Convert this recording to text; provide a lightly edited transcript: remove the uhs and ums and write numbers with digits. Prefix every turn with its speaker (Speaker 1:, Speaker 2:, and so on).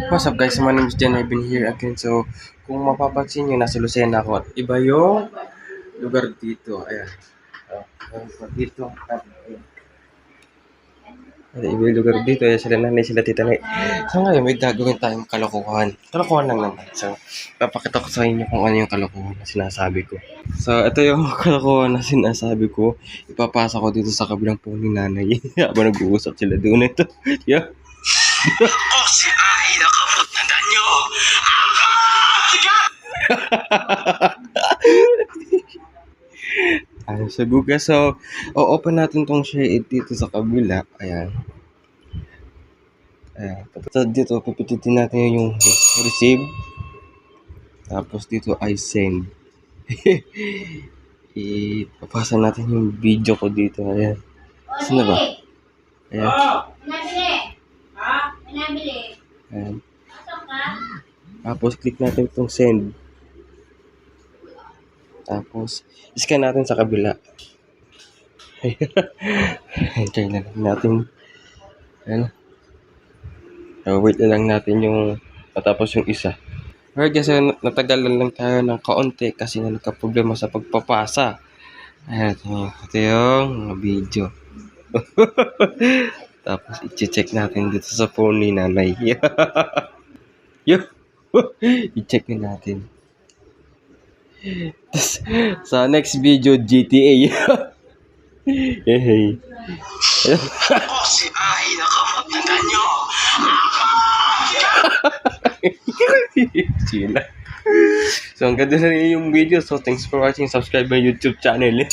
Speaker 1: What's up guys, my name is Jen. I've been here again. So, kung mapapansin nyo, nasa Lucena ako at iba yung lugar dito. Ayan. Dito. Iba yung lugar dito. Ayan, sila nanay, sila tita nanay. So ngayon, may gagawin tayong kalokohan. Kalokohan lang naman. So, papakita ko sa inyo kung ano yung kalokohan na sinasabi ko. So, ito yung kalokohan na sinasabi ko. Ipapasa ko dito sa kabilang po ni nanay. Habang nag-uusap sila doon ito. Yeah.
Speaker 2: Ako si Ai na kapatid nyo.
Speaker 1: Ayan, sa Google. So, open natin tong share dito sa kabila. Ayan. Ayan. Tapos dito, pipititin natin yung receive. Tapos dito ay send. Ipapasa natin yung video ko dito. Ayan. Saan na ba? Ayan. Ayan. Tapos click natin itong send. Tapos scan natin sa kabila. Hintay na lang natin. Ayan. Wait na lang natin yung matapos yung isa. Alright kasi natagalan lang tayo ng kaunti kasi na nagka-problema sa pagpapasa. Ayan, ito yung video. Tapos i-check natin dito sa phone ni nanay. Yo! I-check na natin. Sa next video, GTA. Hey.
Speaker 2: Ako si Ai na kapatid nyo.
Speaker 1: Sila. So, ang ganda na rin yung video. So, thanks for watching. Subscribe my YouTube channel.